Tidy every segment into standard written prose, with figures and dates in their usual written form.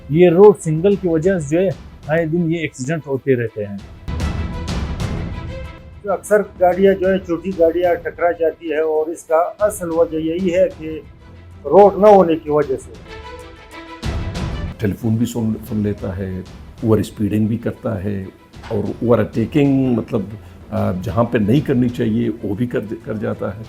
یہ road single کی وجہ سے جو ہے آئے دن یہ ایکسیڈنٹ ہوتے رہتے ہیں. اکثر گاڑیاں جو ہے چھوٹی گاڑیاں ٹکرا جاتی ہے اور اس کا اصل وجہ یہی ہے کہ روڈ نہ ہونے کی وجہ سے. ٹیلی فون بھی سن لیتا ہے، اوور اسپیڈنگ بھی کرتا ہے اور اوور اٹیکنگ مطلب جہاں پہ نہیں کرنی چاہیے وہ بھی کر جاتا ہے.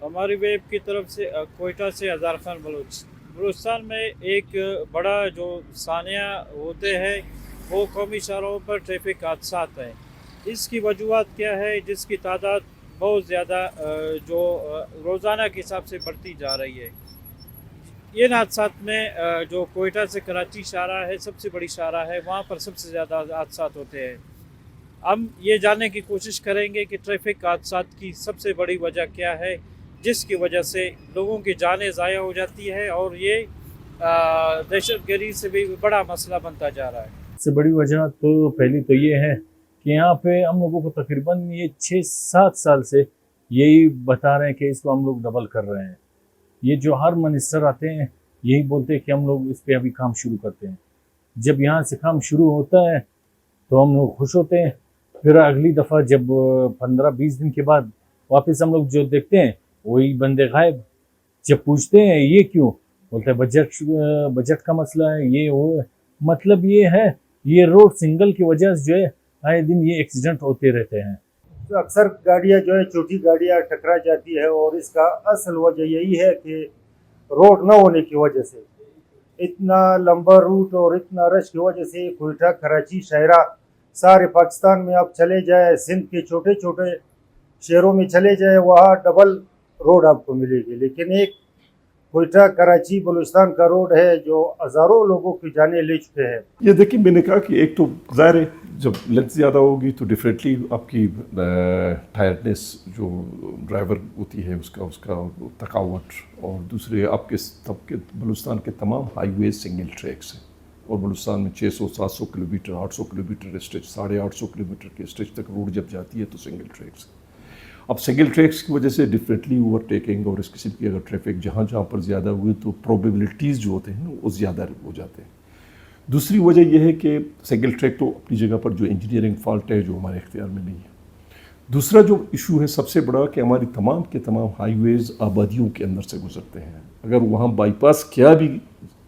ہماری ویب کی طرف سے کوئٹہ سے ہزار خان بلوچستان میں ایک بڑا جو ثانیہ ہوتے ہیں وہ قومی شاہراہوں پر ٹریفک حادثات ہیں. اس کی وجوہات کیا ہے؟ جس کی تعداد بہت زیادہ جو روزانہ کے حساب سے بڑھتی جا رہی ہے. ان حادثات میں جو کوئٹہ سے کراچی شاہراہ ہے، سب سے بڑی شاہراہ ہے، وہاں پر سب سے زیادہ حادثات ہوتے ہیں. ہم یہ جاننے کی کوشش کریں گے کہ ٹریفک حادثات کی سب سے بڑی وجہ کیا ہے جس کی وجہ سے لوگوں کی جانیں ضائع ہو جاتی ہے اور یہ دہشت گردی سے بھی بڑا مسئلہ بنتا جا رہا ہے. سب سے بڑی وجہ تو پہلی تو یہ ہے کہ یہاں پہ ہم لوگوں کو تقریباً یہ 6-7 سال سے یہی بتا رہے ہیں کہ اس کو ہم لوگ ڈبل کر رہے ہیں. یہ جو ہر منسٹر آتے ہیں یہی بولتے ہیں کہ ہم لوگ اس پہ ابھی کام شروع کرتے ہیں. جب یہاں سے کام شروع ہوتا ہے تو ہم لوگ خوش ہوتے ہیں، پھر اگلی دفعہ جب 15-20 دن کے بعد واپس ہم لوگ جو دیکھتے ہیں وہی بندے غائب. جب پوچھتے ہیں یہ کیوں، بولتے ہیں بجٹ کا مسئلہ ہے، یہ وہ. مطلب یہ ہے یہ روڈ سنگل کی وجہ سے جو ہے آئے دن یہ ایکسیڈنٹ ہوتے رہتے ہیں. اکثر گاڑیاں جو ہے چھوٹی گاڑیاں ٹکرا جاتی ہے اور اس کا اصل وجہ یہی ہے کہ روڈ نہ ہونے کی وجہ سے. اتنا لمبا روٹ اور اتنا رش کی وجہ سے کوئٹہ کراچی شاہراہ سارے پاکستان میں آپ چلے جائیں، سندھ کے چھوٹے چھوٹے شہروں میں چلے جائیں، وہاں ڈبل روڈ آپ کو ملے گی. لیکن ایک کوئٹہ کراچی بلوچستان کا روڈ ہے جو ہزاروں لوگوں کی جانیں لے چکے ہیں. یہ دیکھیں میں نے کہا کہ ایک تو ظاہر ہے جب لینتھ زیادہ ہوگی تو ڈیفینیٹلی آپ کی ٹائرڈنس جو ڈرائیور ہوتی ہے اس کا تھکاوٹ، اور دوسرے آپ کے بلوچستان کے تمام ہائی ویز سنگل ٹریکس ہیں اور بلوچستان میں 600-700 کلومیٹر 800 کلومیٹر اسٹریچ 850 کلومیٹر کے اسٹریچ تک روڈ جب جاتی ہے تو سنگل ٹریکس. اب سنگل ٹریکس کی وجہ سے ڈیفینیٹلی اوور ٹیکنگ اور اس قسم کی اگر ٹریفک جہاں پر زیادہ ہوئے تو پروبیبلٹیز جو ہوتے ہیں وہ زیادہ ہو جاتے ہیں. دوسری وجہ یہ ہے کہ سنگل ٹریک تو اپنی جگہ پر جو انجینئرنگ فالٹ ہے جو ہمارے اختیار میں نہیں ہے. دوسرا جو ایشو ہے سب سے بڑا کہ ہماری تمام کے تمام ہائی ویز آبادیوں کے اندر سے گزرتے ہیں. اگر وہاں بائی پاس کیا بھی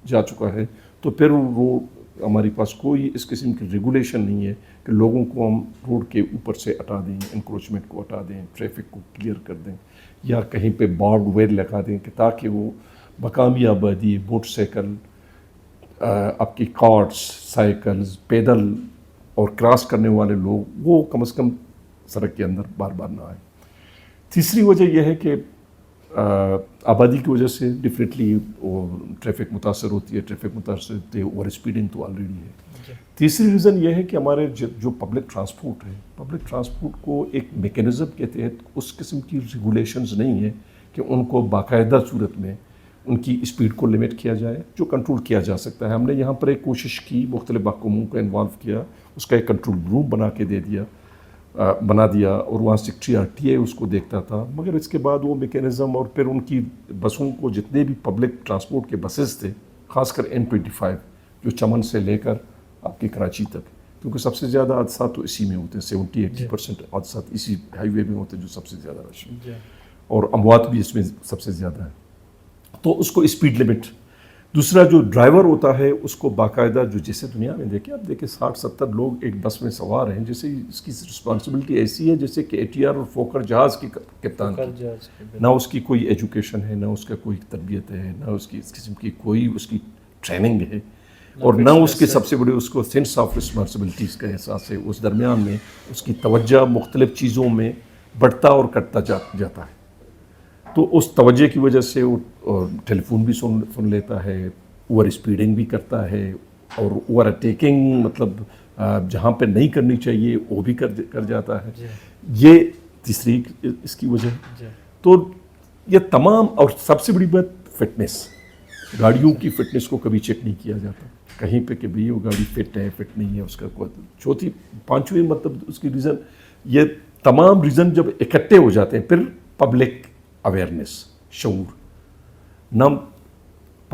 جا چکا ہے تو پھر وہ ہمارے پاس کوئی اس قسم کی ریگولیشن نہیں ہے کہ لوگوں کو ہم روڈ کے اوپر سے ہٹا دیں، انکروچمنٹ کو ہٹا دیں، ٹریفک کو کلیئر کر دیں یا کہیں پہ بارڈ ویئر لگا دیں کہ تاکہ وہ مقامی آبادی، موٹر سائیکل، آپ کی کارٹس، سائیکلز، پیدل اور کراس کرنے والے لوگ وہ کم از کم سڑک کے اندر بار بار نہ آئیں. تیسری وجہ یہ ہے کہ آبادی کی وجہ سے ڈیفینیٹلی وہ ٹریفک متاثر ہوتی ہے. ٹریفک متاثر ہوتی ہے، اوور اسپیڈنگ تو آلریڈی ہے. تیسری ریزن یہ ہے کہ ہمارے جو پبلک ٹرانسپورٹ ہے، پبلک ٹرانسپورٹ کو ایک میکینزم کے تحت اس قسم کی ریگولیشنز نہیں ہیں کہ ان کو باقاعدہ صورت میں ان کی اسپیڈ کو لمٹ کیا جائے جو کنٹرول کیا جا سکتا ہے. ہم نے یہاں پر ایک کوشش کی، مختلف محکموں کو انوالو کیا، اس کا ایک کنٹرول روم بنا دیا اور وہاں سیکٹری RTA اس کو دیکھتا تھا. مگر اس کے بعد وہ میکینزم اور پھر ان کی بسوں کو، جتنے بھی پبلک ٹرانسپورٹ کے بسز تھے، خاص کر N25 جو چمن سے لے کر آپ کی کراچی تک، کیونکہ سب سے زیادہ حادثات تو اسی میں ہوتے ہیں، 70-80% حادثات اسی ہائی وے میں ہوتے ہیں جو سب سے زیادہ رش ہے اور اموات بھی اس میں سب سے زیادہ ہیں. تو اس کو اسپیڈ لمٹ. دوسرا جو ڈرائیور ہوتا ہے اس کو باقاعدہ جو جیسے دنیا میں آپ دیکھیں 60-70 لوگ ایک بس میں سوار ہیں، جیسے اس کی رسپانسبلٹی ایسی ہے جیسے کہ ATR اور فوکر جہاز کی کپتان کی. نہ اس کی کوئی ایجوکیشن ہے، نہ اس کا کوئی تربیت ہے، نہ اس کی اس قسم کی کوئی اس کی ٹریننگ ہے اور نہ اس کے سب سے بڑی اس کو سینس آف رسپانسبلٹیز کا احساس ہے. اس درمیان میں اس کی توجہ مختلف چیزوں میں بڑھتا اور کٹتا جاتا ہے. تو اس توجہ کی وجہ سے وہ ٹیلی فون بھی سن لیتا ہے، اوور اسپیڈنگ بھی کرتا ہے اور اوور اٹیکنگ مطلب جہاں پہ نہیں کرنی چاہیے وہ بھی کر جاتا ہے. یہ تیسری اس کی وجہ. تو یہ تمام، اور سب سے بڑی بات فٹنس، گاڑیوں کی فٹنس کو کبھی چیک نہیں کیا جاتا کہیں پہ کہ بھئی وہ گاڑی فٹ ہے فٹ نہیں ہے. اس کا چوتھی پانچویں مطلب اس کی ریزن، یہ تمام ریزن جب اکٹھے ہو جاتے ہیں پھر پبلک اویئرنیس، شعور. نہ